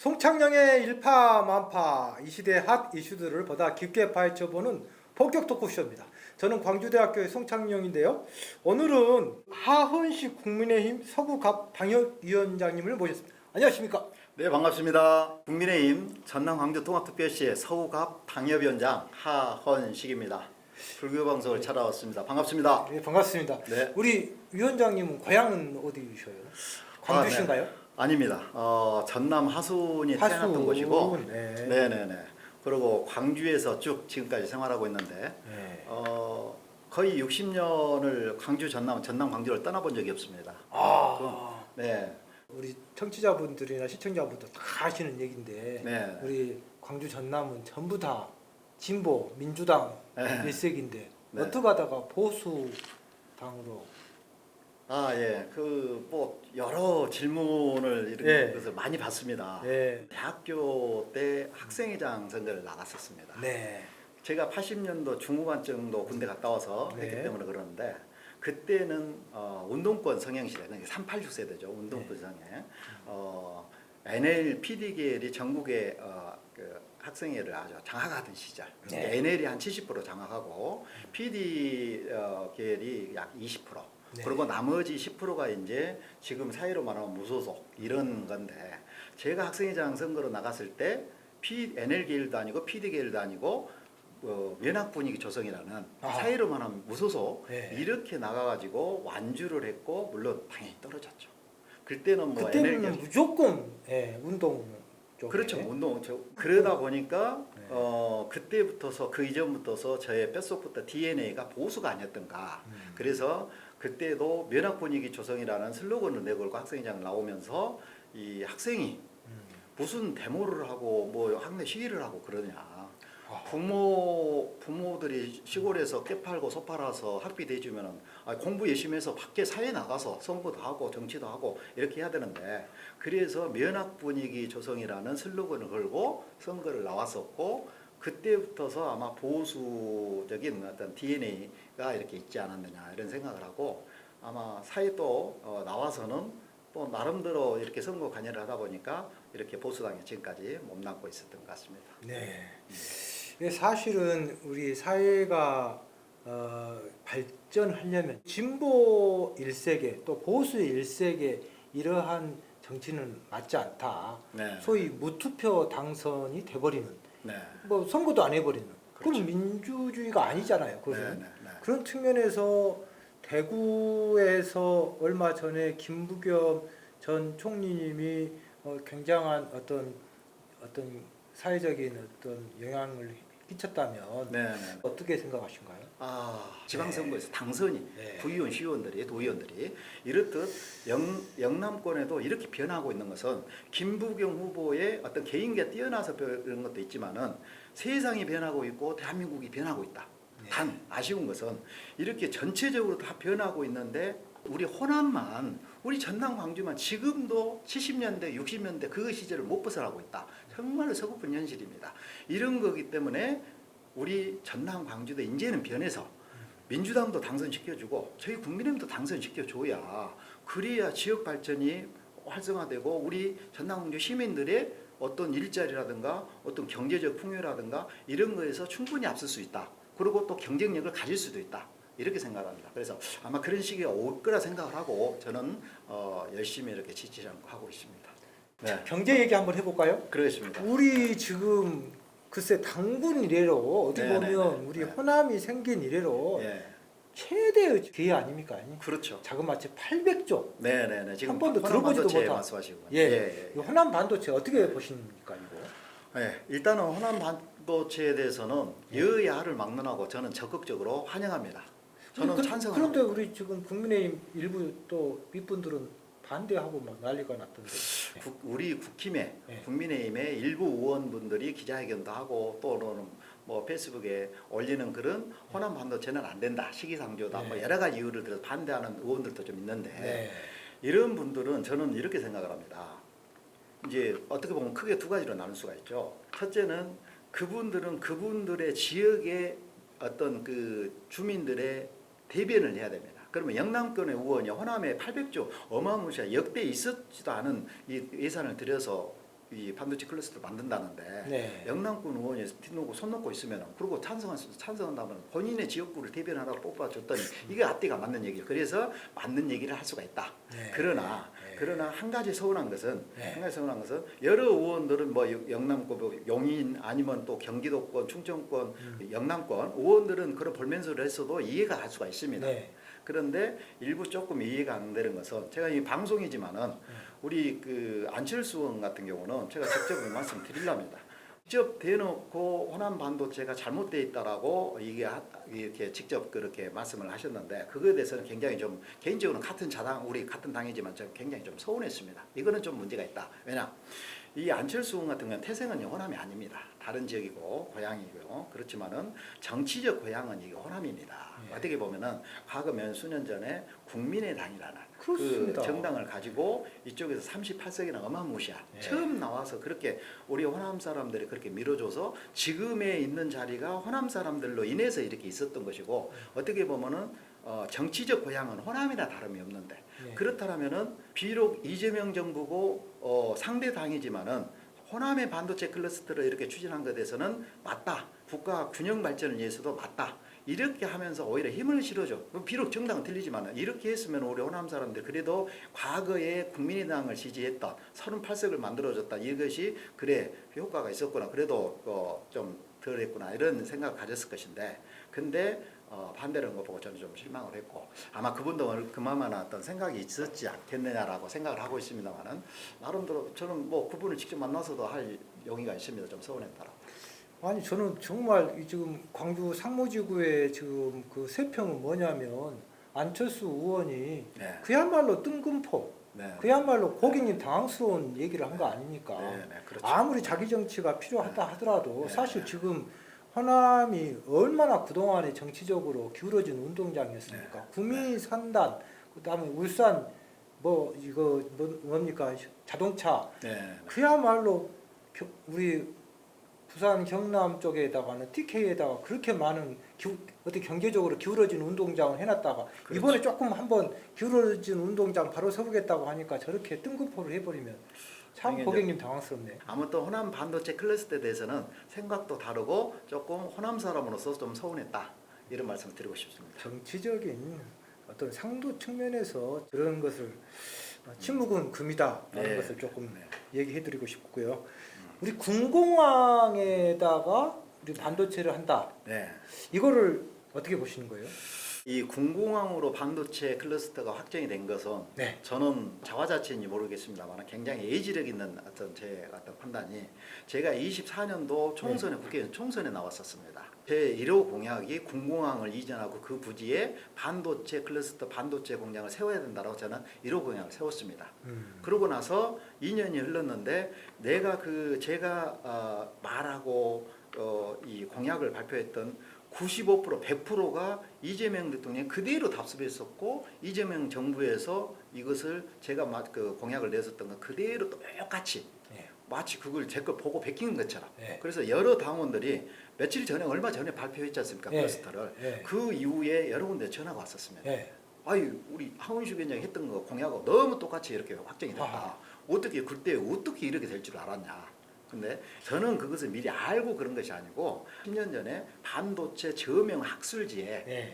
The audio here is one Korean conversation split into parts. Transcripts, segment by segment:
송창영의 일파만파, 이 시대의 핫 이슈들을 보다 깊게 파헤쳐보는 본격 토크쇼입니다. 저는 광주대학교의 송창영인데요. 오늘은 하헌식 국민의힘 서구갑 당협위원장님을 모셨습니다. 안녕하십니까? 네, 반갑습니다. 국민의힘 전남 광주 통합특별시의 서구갑 당협위원장 하헌식입니다. 불교방송을 찾아왔습니다. 반갑습니다. 네, 반갑습니다. 네. 우리 위원장님은 고향은 어디셔요? 광주신가요? 네. 아닙니다. 전남 하순이 태어났던 곳이고, 네. 네네네. 그리고 광주에서 쭉 지금까지 생활하고 있는데, 네. 거의 60년을 전남 광주를 떠나본 적이 없습니다. 네. 우리 청취자분들이나 시청자분들 다 아시는 얘기인데, 네. 우리 광주 전남은 전부 다 진보 민주당 네. 일색인데 네. 어떻게 하다가 보수 당으로? 예. 뭐 여러 질문을 이런 네. 것을 많이 받습니다. 네. 대학교 때 학생회장 선거를 나갔었습니다. 네. 제가 80년도 중후반정도 군대 갔다 와서 네. 했기 때문에 그러는데 그때는 운동권 성향시대, 그러니까 386 세대죠. 운동권 성향. NL PD 계열이 전국의 그 학생회를 아주 장악하던 시절. 네. NL이 한 70% 장악하고 PD 계열이 약 20%. 네. 그리고 나머지 10%가 이제 지금 사회로 말하면 무소속 이런 건데, 제가 학생회장 선거로 나갔을 때 NL 계열도 아니고 PD 계열도 아니고 면학 분위기 조성이라는 사회로 말하면 무소속, 네. 이렇게 나가가지고 완주를 했고, 물론 당연히 떨어졌죠. 그때는 뭐 그때는 NL 계열, 무조건 운동 쪽에. 그렇죠. 그러다 보니까 네. 그때부터서 그 이전부터서 저의 뼛속부터 DNA가 보수가 아니었던가. 그래서 그때도 면학 분위기 조성이라는 슬로건을 내걸고 학생회장 나오면서 이 학생이 무슨 데모를 하고 뭐 학내 시위를 하고 그러냐. 부모들이 시골에서 깨 팔고 소 팔아서 학비 대주면은 공부 열심히 해서 밖에 사회 나가서 선거도 하고 정치도 하고 이렇게 해야 되는데, 그래서 면학 분위기 조성이라는 슬로건을 걸고 선거를 나왔었고, 그때부터서 아마 보수적인 어떤 DNA가 이렇게 있지 않았느냐 이런 생각을 하고, 아마 사회 또 나와서는 또 나름대로 이렇게 선거 관여를 하다 보니까 이렇게 보수당에 지금까지 몸담고 있었던 것 같습니다. 네. 이게 사실은 우리 사회가 발전하려면 진보 일색에 또 보수 일색에 이러한 정치는 맞지 않다. 네. 소위 무투표 당선이 돼버리는, 네. 뭐 선거도 안 해버리는. 그렇죠. 그건 민주주의가 아니잖아요. 그건. 네, 네, 네. 그런 측면에서 대구에서 얼마 전에 김부겸 전 총리님이 굉장한 어떤 사회적인 어떤 영향을 끼쳤다면 네, 네. 어떻게 생각하신가요? 지방선거에서 당선이 네. 구의원, 시의원들이, 도의원들이 이렇듯 영남권에도 이렇게 변하고 있는 것은 김부겸 후보의 어떤 개인기가 뛰어나서 그런 것도 있지만은 세상이 변하고 있고 대한민국이 변하고 있다. 네. 단 아쉬운 것은 이렇게 전체적으로 다 변하고 있는데 우리 호남만, 우리 전남 광주만 지금도 70년대, 60년대 그 시절을 못 벗어나고 있다. 정말로 서글픈 현실입니다. 이런 거기 때문에 우리 전남 광주도 이제는 변해서 민주당도 당선시켜주고 저희 국민의힘도 당선시켜줘야, 그래야 지역 발전이 활성화되고 우리 전남 광주 시민들의 어떤 일자리라든가 어떤 경제적 풍요라든가 이런 거에서 충분히 앞설 수 있다. 그리고 또 경쟁력을 가질 수도 있다. 이렇게 생각합니다. 그래서 아마 그런 시기가 올 거라 생각을 하고 저는 열심히 이렇게 지치지 않고 하고 있습니다. 네, 경제 얘기 한번 해볼까요? 그러겠습니다. 우리 지금 글쎄 당군 이래로 어떻게 네, 보면 네, 우리 네. 호남이 생긴 이래로 예, 최대의 기회 아닙니까? 그렇죠. 자그마치 800조. 네네네. 지금 한 번도 호남 들어보지도 반도체 못한. 말씀하시고. 이 호남 반도체 어떻게 보십니까 이거? 일단은 호남 반도체에 대해서는 여야를 막론하고 저는 적극적으로 환영합니다. 저는 찬성합니다. 그런데 우리 지금 국민의힘 일부 또 윗분들은 반대하고 막 난리가 났던데. 우리 국힘에 네. 국민의힘의 일부 의원분들이 기자회견도 하고 또는 뭐 페이스북에 올리는 그런 호남 반도체는 안 된다, 시기상조다, 네. 뭐 여러 가지 이유를 들어서 반대하는 의원들도 좀 있는데, 네. 이런 분들은 저는 이렇게 생각을 합니다. 이제 어떻게 보면 크게 두 가지로 나눌 수가 있죠. 첫째는 그분들은 그분들의 지역의 어떤 그 주민들의 대변을 해야 됩니다. 그러면 영남권의 의원이 호남에 800조 어마무시한 역대 있었지도 않은 이 예산을 들여서 이 반도체 클러스터를 만든다는데 네. 영남권 의원이 손 놓고 있으면 그리고 찬성한다면 본인의 지역구를 대변하라고 뽑아줬더니 이게 앞뒤가 맞는 얘기예요. 그래서 맞는 얘기를 할 수가 있다. 네. 그러나 한 가지 서운한 것은 네. 여러 의원들은 뭐 영남권, 뭐 용인 아니면 또 경기도권, 충청권, 영남권 의원들은 그런 볼멘소리를 했어도 이해가 할 수가 있습니다. 네. 그런데 일부 조금 이해가 안 되는 것은 제가 이 방송이지만은 우리 그 안철수 의원 같은 경우는 제가 직접 말씀드리랍니다. 직접 대놓고 호남 반도체가 잘못되어 있다라고 이렇게 직접 그렇게 말씀을 하셨는데 그거에 대해서는 굉장히 좀 개인적으로는 우리 같은 당이지만 제가 굉장히 좀 서운했습니다. 이거는 좀 문제가 있다. 왜냐? 이 안철수 의원 같은 경우는 태생은 호남이 아닙니다. 다른 지역이고 고향이고요. 그렇지만은 정치적 고향은 이게 호남입니다. 예. 어떻게 보면은 과거 몇 수년 전에 국민의당이라는 그렇습니다. 그 정당을 가지고 이쪽에서 38석이나 어마무시한 예. 처음 나와서 그렇게 우리 호남 사람들이 그렇게 밀어줘서 지금에 있는 자리가 호남 사람들로 인해서 이렇게 있었던 것이고 어떻게 보면은 정치적 고향은 호남이나 다름이 없는데 예. 그렇다면은 비록 이재명 정부고 상대 당이지만은 호남의 반도체 클러스터를 이렇게 추진한 것에 대해서는 맞다. 국가 균형 발전을 위해서도 맞다. 이렇게 하면서 오히려 힘을 실어줘. 비록 정당은 틀리지만 이렇게 했으면 우리 호남 사람들 그래도 과거에 국민의당을 지지했던 38석을 만들어줬다. 이것이 그래 효과가 있었구나. 그래도 좀 덜했구나 이런 생각을 가졌을 것인데 근데 반대라는 거 보고 저는 좀 실망을 했고 아마 그분도 그만한 어떤 생각이 있었지 않겠느냐라고 생각을 하고 있습니다만은 나름대로 저는 뭐 그분을 직접 만나서도 할 용의가 있습니다. 좀 서운했더라. 아니 저는 정말 이 지금 광주 상무지구의 지금 그 세평은 뭐냐면 안철수 의원이 네. 그야말로 뜬금포, 네. 그야말로 고객님 당황스러운 얘기를 한 거 아닙니까? 네, 그렇죠. 아무리 자기 정치가 필요하다 하더라도 네. 사실 지금 호남이 얼마나 그동안에 정치적으로 기울어진 운동장이었습니까? 네. 구미 산단, 그다음에 울산 뭡니까 자동차 네. 그야말로 우리 부산 경남 쪽에다가는 TK에다가 그렇게 많은 어떻게 경제적으로 기울어진 운동장을 해놨다가 그렇죠. 이번에 조금 한번 기울어진 운동장 바로 세우겠다고 하니까 저렇게 뜬금포를 해버리면 참 이게 고객님 당황스럽네요. 아무튼 호남 반도체 클러스터에 대해서는 생각도 다르고 조금 호남 사람으로서 좀 서운했다 이런 말씀을 드리고 싶습니다. 정치적인 어떤 상도 측면에서 그런 것을 침묵은 금이다라는 네. 것을 조금 네. 얘기해드리고 싶고요. 우리 군공항에다가 우리 반도체를 한다. 네. 이거를 어떻게 보시는 거예요? 이 군공항으로 반도체 클러스터가 확정이 된 것은 네. 저는 자화자찬인지 모르겠습니다만 굉장히 예지력 있는 제 어떤 판단이 제가 24년도 총선에 국회의원 총선에 나왔었습니다. 제 1호 공약이 군공항을 이전하고 그 부지에 반도체 클러스터 반도체 공장을 세워야 된다고 저는 1호 공약을 세웠습니다. 그러고 나서 2년이 흘렀는데 제가 말하고 이 공약을 발표했던 95% 100%가 이재명 대통령이 그대로 답습했었고 이재명 정부에서 이것을 제가 그 공약을 내었던 건 그대로 똑같이 네. 마치 그걸 제 걸 보고 베낀 것처럼 네. 그래서 여러 당원들이 얼마 전에 발표했지 않습니까? 네. 클러스터를 네. 그 이후에 여러 군데 전화가 왔었습니다. 네. 아유 우리 하원식 위원장이 했던 거 공약하고 너무 똑같이 이렇게 확정이 됐다. 아하. 그때 어떻게 이렇게 될 줄 알았냐. 근데 저는 그것을 미리 알고 그런 것이 아니고 10년 전에 반도체 저명 학술지에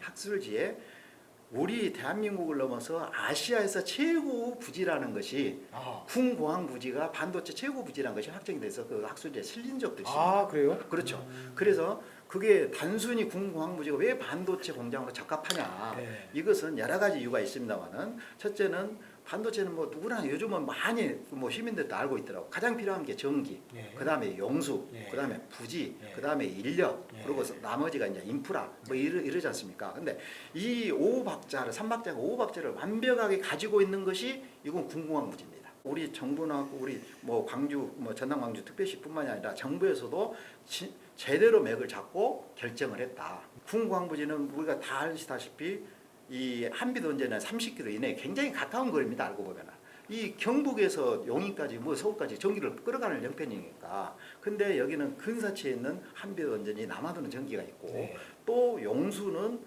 우리 대한민국을 넘어서 아시아에서 최고 부지라는 것이 군공항 부지가 반도체 최고 부지라는 것이 확정이 돼서 그 학술지에 실린 적도 있습니다. 아 그래요? 그렇죠. 그래서 그게 단순히 군공항 부지가 왜 반도체 공장으로 적합하냐. 네. 이것은 여러 가지 이유가 있습니다만은 첫째는 반도체는 뭐 누구나 요즘은 많이 뭐 시민들도 알고 있더라고. 가장 필요한 게 전기, 네. 그다음에 용수, 네. 그다음에 부지, 네. 그다음에 인력, 네. 그리고 나머지가 이제 인프라 뭐 이러지 않습니까? 근데 이 5박자를 3박자가 5박자를 완벽하게 가지고 있는 것이 이건 군공항 부지입니다. 우리 정부나 우리 뭐 광주 뭐 전남 광주 특별시뿐만이 아니라 정부에서도 제대로 맥을 잡고 결정을 했다. 군공항 부지는 우리가 다 아시다시피 이 한빛원전은 30km 이내에 굉장히 가까운 거리입니다. 알고 보면은 이 경북에서 용인까지 뭐 서울까지 전기를 끌어가는 형편이니까. 근데 여기는 근사치에 있는 한빛원전이 남아도는 전기가 있고 네. 또 용수는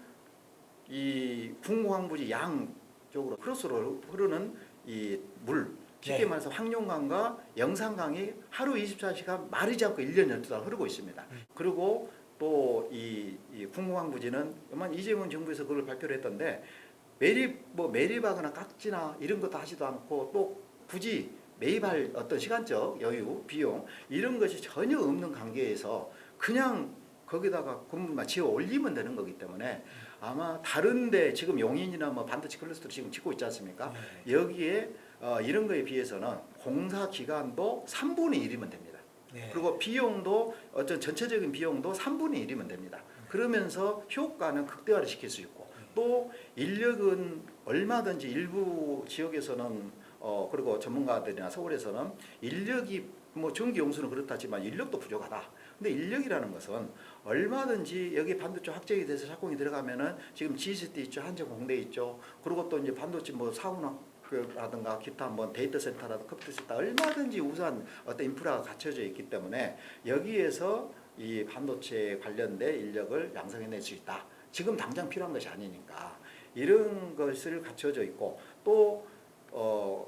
이 군공항 부지 양쪽으로 크로스로 흐르는 이 물 쉽게 네. 말해서 황룡강과 영산강이 하루 24시간 마르지 않고 1년 12달 흐르고 있습니다. 그리고 또 이 궁공항 부지는 아마 이재명 정부에서 그걸 발표를 했던데 매립하거나 깍지나 이런 것도 하지도 않고 또 굳이 매입할 어떤 시간적 여유, 비용 이런 것이 전혀 없는 관계에서 그냥 거기다가 건물만 지어 올리면 되는 거기 때문에 아마 다른데 지금 용인이나 뭐 반도체 클러스터를 지금 짓고 있지 않습니까? 네. 여기에 이런 거에 비해서는 공사 기간도 3분의 1이면 됩니다. 네. 그리고 비용도 어떤 전체적인 비용도 3분의 1이면 됩니다. 그러면서 효과는 극대화를 시킬 수 있고 또 인력은 얼마든지 일부 지역에서는 그리고 전문가들이나 서울에서는 인력이 뭐 전기 용수는 그렇다지만 인력도 부족하다. 근데 인력이라는 것은 얼마든지 여기 반도체 확정이 돼서 착공이 들어가면은 지금 GCT 있죠, 한전공대 있죠. 그리고 또 이제 반도체 뭐 사우나라든가 기타 뭐 데이터 센터라든가 컴퓨터 센터 얼마든지 우선 어떤 인프라가 갖춰져 있기 때문에 여기에서 이 반도체 관련된 인력을 양성해낼 수 있다. 지금 당장 필요한 것이 아니니까 이런 것을 갖춰져 있고 또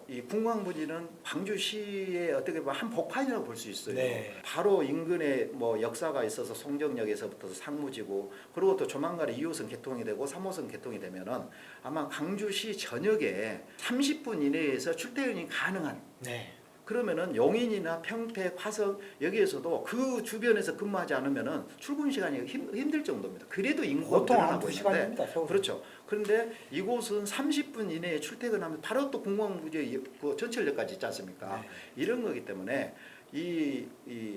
이 궁광 부지는 광주시의 어떻게 보면 한 복판이라고 볼 수 있어요. 네. 바로 인근에 뭐 역사가 있어서 송정역에서부터 상무지구 그리고 또 조만간에 2호선 개통이 되고 3호선 개통이 되면은 아마 광주시 전역에 30분 이내에서 출퇴근이 가능한 네. 그러면은 용인이나 평택, 화성 여기에서도 그 주변에서 근무하지 않으면은 출근 시간이 힘들 정도입니다. 그래도 인구가 보통 한 늘어나고 있는데 2시간입니다. 서울. 그렇죠. 그런데 이곳은 30분 이내에 출퇴근하면 바로 또 공항부지 그 전철역까지 있지 않습니까? 네. 이런 거기 때문에 이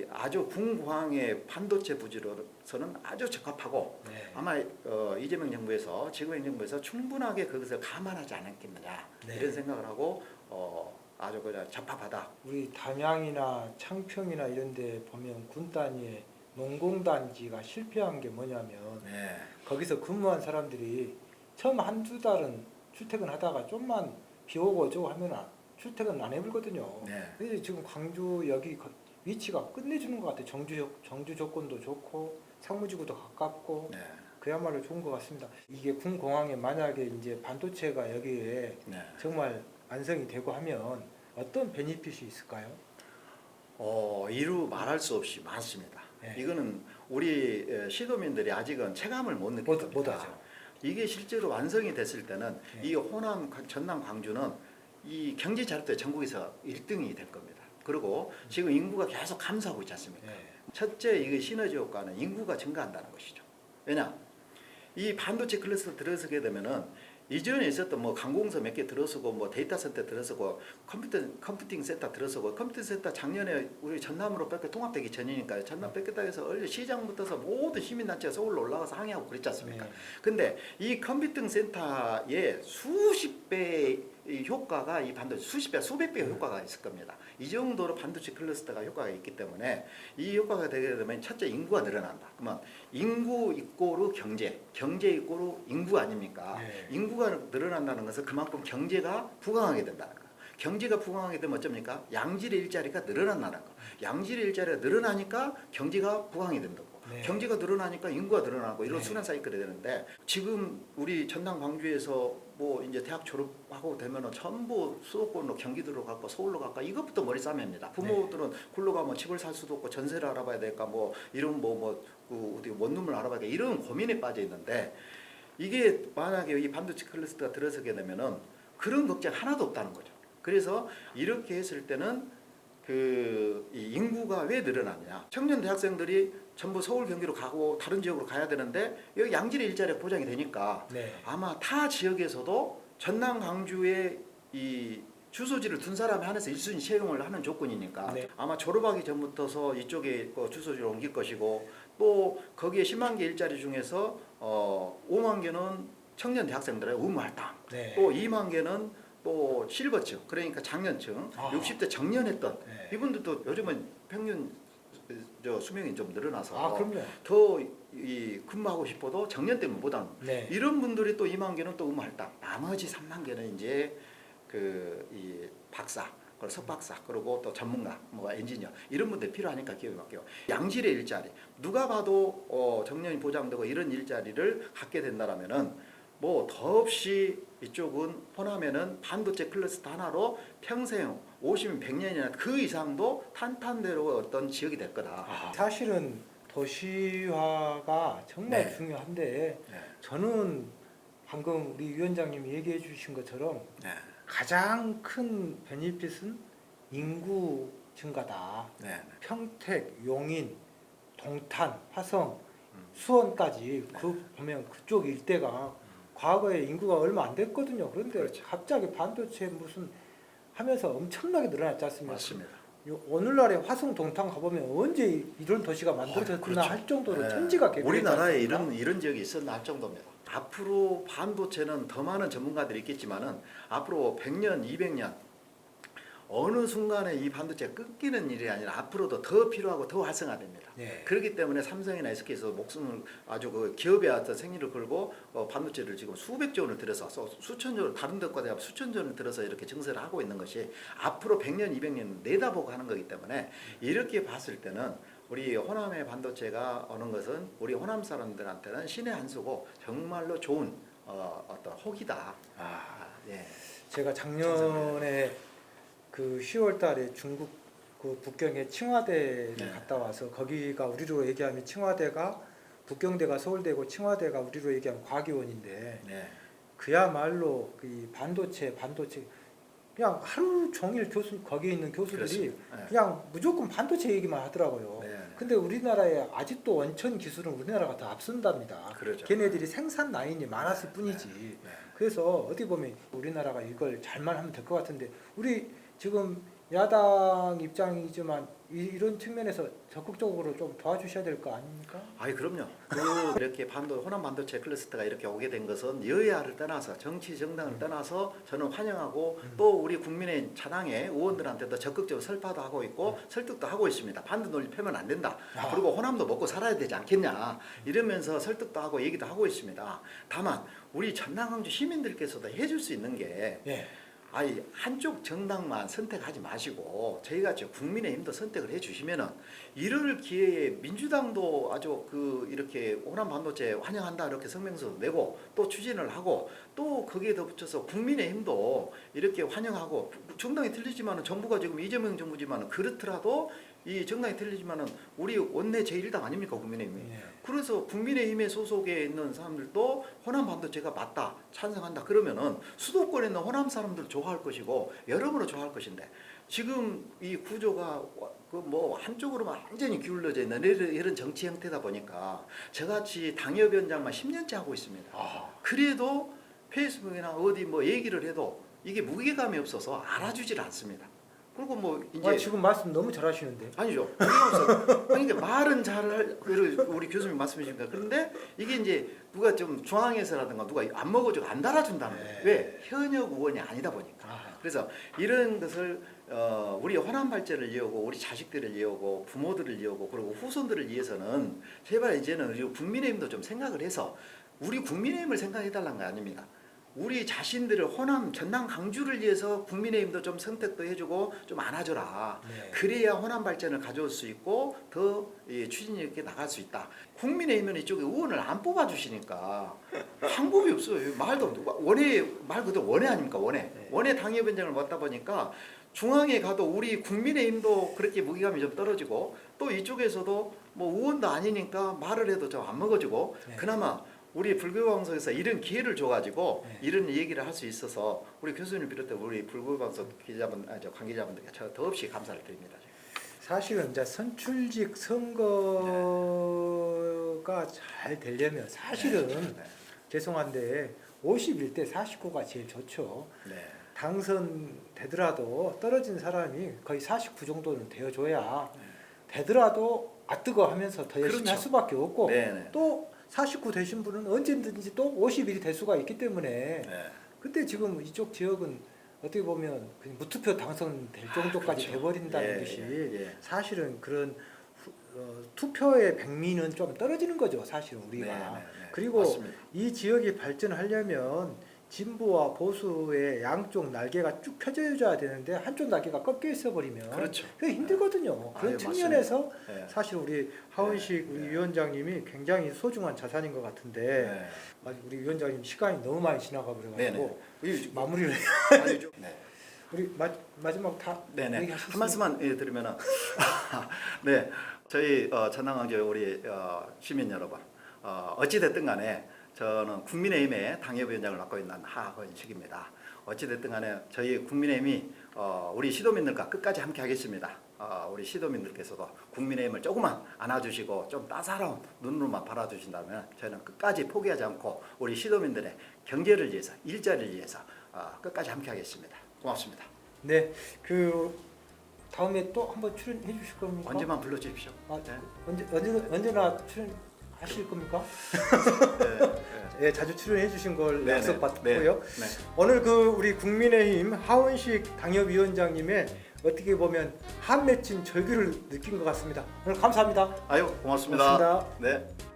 아주 궁광의 반도체 부지로서는 아주 적합하고 네. 아마 이재명 정부에서 지금 정부에서 충분하게 그것을 감안하지 않았겠느냐 네. 이런 생각을 하고 아주 그냥 적합하다. 우리 담양이나 창평이나 이런 데 보면 군 단위의 농공단지가 실패한 게 뭐냐면 네. 거기서 근무한 사람들이 처음 한두 달은 출퇴근하다가 좀만 비 오고 어쩌고 하면 출퇴근 안 해버리거든요. 네. 근데 지금 광주 여기 위치가 끝내주는 것 같아요. 정주 조건도 좋고 상무지구도 가깝고 네. 그야말로 좋은 것 같습니다. 이게 군공항에 만약에 이제 반도체가 여기에 네. 정말 완성이 되고 하면 어떤 베니핏이 있을까요? 이루 말할 수 없이 많습니다. 네. 이거는 우리 시도민들이 아직은 체감을 못 느낄 겁니다. 뭐다? 이게 실제로 완성이 됐을 때는 네. 이 호남, 전남, 광주는 이 경제 자립도 전국에서 1등이 될 겁니다. 그리고 지금 인구가 계속 감소하고 있지 않습니까? 네. 첫째, 이게 시너지 효과는 인구가 증가한다는 것이죠. 왜냐? 이 반도체 클러스터 들어서게 되면은 이전에 있었던 뭐 관공서 몇 개 들어서고 뭐 데이터 센터 들어서고 컴퓨팅 센터 들어서고 컴퓨팅 센터 작년에 우리 전남으로 뺏겨 통합되기 전이니까요. 전남 뺏겼다 해서 원래 시장부터서 모든 시민단체가 서울로 올라가서 항의하고 그랬지 않습니까? 네. 근데 이 컴퓨팅 센터의 수십 배의 효과가 이 반도체 수십 배, 수백 배의 효과가 있을 겁니다. 이 정도로 반도체 클러스터가 효과가 있기 때문에 이 효과가 되게 되면 첫째 인구가 늘어난다. 그러면 인구 이꼬르 경제, 경제 이꼬르 인구 아닙니까? 네. 인구가 늘어난다는 것은 그만큼 경제가 부강하게 된다는 거. 경제가 부강하게 되면 어쩝니까? 양질의 일자리가 늘어난다는 거. 양질의 일자리가 늘어나니까 경제가 부강이 된다고. 네. 경제가 늘어나니까 인구가 늘어나고 이런 네. 순환 사이클이 되는데 지금 우리 전남 광주에서 뭐 이제 대학 졸업하고 되면은 전부 수도권으로 경기도로 갈까 서울로 갈까 이것부터 머리 싸매입니다. 부모들은 굴러 가면 집을 살 수도 없고 전세를 알아봐야 될까 뭐 이런 그 어디 원룸을 알아봐야 돼 이런 고민에 빠져 있는데 이게 만약에 이 반도체 클러스터가 들어서게 되면은 그런 걱정 하나도 없다는 거죠. 그래서 이렇게 했을 때는 이 인구가 왜 늘어나냐? 청년 대학생들이 전부 서울 경기로 가고 다른 지역으로 가야 되는데 여기 양질의 일자리가 보장이 되니까 네. 아마 타 지역에서도 전남 광주에 이 주소지를 둔 사람이 한해서 1순위 채용을 하는 조건이니까 네. 아마 졸업하기 전부터서 이쪽에 주소지를 옮길 것이고 또 거기에 10만 개 일자리 중에서 5만 개는 청년 대학생들의 의무할당 네. 또 2만 개는 또 실버층 그러니까 장년층 60대 정년했던 네. 이분들도 요즘은 평균 수명이 좀 늘어나서 그럼요. 더 근무하고 싶어도 정년 때문에 못 하는 네. 이런 분들이 또 2만 개는 또 의무할당 나머지 3만 개는 이제 이 박사 그리고 석박사 그리고 또 전문가 뭐 엔지니어 이런 분들 필요하니까 기업이 바뀌어 양질의 일자리 누가 봐도 정년이 보장되고 이런 일자리를 갖게 된다라면은 뭐 더없이 이쪽은 호남에는 반도체 클러스터 하나로 평생 50년, 100년이나 그 이상도 탄탄대로 어떤 지역이 될 거다. 사실은 도시화가 정말 네. 중요한데 네. 저는 방금 우리 위원장님이 얘기해 주신 것처럼 네. 가장 큰 베니핏은 인구 증가다. 네. 평택, 용인, 동탄, 화성, 음. 수원까지 그 보면 그쪽 일대가 과거에 인구가 얼마 안 됐거든요. 그런데 그렇죠. 갑자기 반도체 무슨 하면서 엄청나게 늘어났지 않습니까? 맞습니다. 오늘날에 화성 동탄 가보면 언제 이런 도시가 만들어졌나 그렇죠. 할 정도로 네. 천지가 개벽했지 우리나라에 않습니까? 이런 지역이 있었나 할 정도입니다. 앞으로 반도체는 더 많은 전문가들이 있겠지만은 앞으로 100년, 200년 어느 순간에 이 반도체가 끊기는 일이 아니라 앞으로도 더 필요하고 더 활성화됩니다. 네. 그렇기 때문에 삼성이나 SK에서 목숨을 아주 그 기업의 어떤 생리를 걸고 반도체를 지금 수백조 원을 들여서 수천조 원, 다른 데과 대비 수천조 원을 들여서 이렇게 증설을 하고 있는 것이 앞으로 100년, 200년 내다보고 하는 거기 때문에 이렇게 봤을 때는 우리 호남의 반도체가 오는 것은 우리 호남 사람들한테는 신의 한 수고 정말로 좋은 어떤 혹이다. 예. 제가 작년에 그 10월달에 중국 그 북경에 칭화대를 네. 갔다 와서 거기가 우리로 얘기하면 칭화대가 북경대가 서울대고 칭화대가 우리로 얘기하면 과기원인데 네. 그야말로 그 반도체 그냥 하루 종일 거기에 있는 교수들이 그렇습니다. 네. 그냥 무조건 반도체 얘기만 하더라고요. 네. 근데 우리나라에 아직도 원천 기술은 우리나라가 더 앞선답니다. 그러죠. 걔네들이 생산 라인이 많았을 뿐이지. 네. 그래서 어떻게 보면 우리나라가 이걸 잘만 하면 될 것 같은데 우리 지금 야당 입장이지만 이런 측면에서 적극적으로 좀 도와주셔야 될 거 아닙니까? 아이 그럼요. 그 이렇게 호남 반도체 클러스터가 이렇게 오게 된 것은 여야를 떠나서 정치 정당을 떠나서 저는 환영하고 또 우리 국민의 자당의 의원들한테도 적극적으로 설파도 하고 있고 설득도 하고 있습니다. 반도 논리 펴면 안 된다. 그리고 호남도 먹고 살아야 되지 않겠냐 이러면서 설득도 하고 얘기도 하고 있습니다. 다만 우리 전남 광주 시민들께서도 해줄 수 있는 게 예. 아니 한쪽 정당만 선택하지 마시고 저희가 국민의힘도 선택을 해주시면은 이럴 기회에 민주당도 아주 그 이렇게 호남 반도체 환영한다 이렇게 성명서 내고 또 추진을 하고 또 거기에 덧붙여서 국민의힘도 이렇게 환영하고 정당이 틀리지만은 정부가 지금 이재명 정부지만은 그렇더라도 이 정당이 틀리지만은 우리 원내 제1당 아닙니까 국민의힘이. 예. 그래서 국민의힘에 소속에 있는 사람들도 호남 반도체가 맞다 찬성한다 그러면은 수도권에 있는 호남 사람들 좋아할 것이고 여러모로 좋아할 것인데 지금 이 구조가 그 뭐 한쪽으로만 완전히 기울어져 있는 이런 정치 형태다 보니까 저같이 당협위원장만 10년째 하고 있습니다. 그래도 페이스북이나 어디 뭐 얘기를 해도 이게 무게감이 없어서 알아주질 않습니다. 그리고 뭐 이제 지금 말씀 너무 잘하시는데. 아니죠. 그러니까 말은 잘할 우리 교수님 말씀이십니까? 그런데 이게 이제 누가 좀 중앙에서라든가 누가 안 먹어주고 안 달아준다는 거예요. 네. 왜? 현역 의원이 아니다 보니까. 그래서 이런 것을 우리 호남 발전을 이어오고 우리 자식들을 이어오고 부모들을 이어오고 그리고 후손들을 위해서는 제발 이제는 우리 국민의힘도 좀 생각을 해서 우리 국민의힘을 생각해달라는 거 아닙니까? 우리 자신들을 호남, 전남, 강주를 위해서 국민의힘도 좀 선택도 해주고 좀 안아줘라. 네. 그래야 호남 발전을 가져올 수 있고 더 추진이 이렇게 나갈 수 있다. 국민의힘은 이쪽에 의원을 안 뽑아주시니까 방법이 없어요. 말도 누가 원외 말 그대로 원외 아닙니까 원외. 네. 원외 당협위원장을 맡다 보니까 중앙에 가도 우리 국민의힘도 그렇게 무게감이 좀 떨어지고 또 이쪽에서도 뭐 의원도 아니니까 말을 해도 좀 안 먹어주고 네. 그나마 우리 불교방송에서 이런 기회를 줘가지고 네. 이런 얘기를 할 수 있어서 우리 교수님 비롯해 우리 불교방송 기자분, 관계자분들께 저 더없이 감사를 드립니다. 사실은 이제 선출직 선거가 잘 되려면 사실은 네. 죄송한데 51대 49가 제일 좋죠. 네. 당선되더라도 떨어진 사람이 거의 49 정도는 되어줘야 되더라도 뜨거 하면서 더 열심히 그렇죠. 할 수밖에 없고 네네. 또 49 되신 분은 언제든지 또 51이 될 수가 있기 때문에 네. 근데 지금 이쪽 지역은 어떻게 보면 그냥 무투표 당선될 정도까지 그렇죠. 돼버린다는 예, 것이 예. 사실은 그런 투표의 백미는 좀 떨어지는 거죠 사실은 우리가. 네, 네, 네. 그리고 맞습니다. 이 지역이 발전하려면 진보와 보수의 양쪽 날개가 쭉 펴져야 되는데 한쪽 날개가 꺾여 있어 버리면 그렇죠. 그게 힘들거든요. 그런 아유, 측면에서 네. 사실 우리 하원식 우리 네. 위원장님이 굉장히 소중한 자산인 것 같은데 네. 아직 우리 위원장님 시간이 너무 많이 지나가 버려가지고 네. 마무리를 네. 우리 마지막 다 네네. 얘기하실 한 말씀만 드리면은 네 저희 전남광주 우리 시민 여러분 어찌 됐든 간에 저는 국민의힘의 당협위원장을 맡고 있는 하헌식입니다. 어찌 됐든 간에 저희 국민의힘이 우리 시도민들과 끝까지 함께 하겠습니다. 우리 시도민들께서도 국민의힘을 조금만 안아주시고 좀 따사로운 눈으로만 바라주신다면 저희는 끝까지 포기하지 않고 우리 시도민들의 경제를 위해서 일자리를 위해서 끝까지 함께 하겠습니다. 고맙습니다. 네, 그 다음에 또 한번 출연해 주실 겁니까? 언제만 불러주십시오. 네. 언제나 출연하실 겁니까? 네. 예, 자주 출연해 주신 걸 네네. 약속받고요. 네. 오늘 그 우리 국민의힘 하원식 당협위원장님의 어떻게 보면 한 맺힌 절규를 느낀 것 같습니다. 오늘 감사합니다. 아유 고맙습니다. 고맙습니다. 네.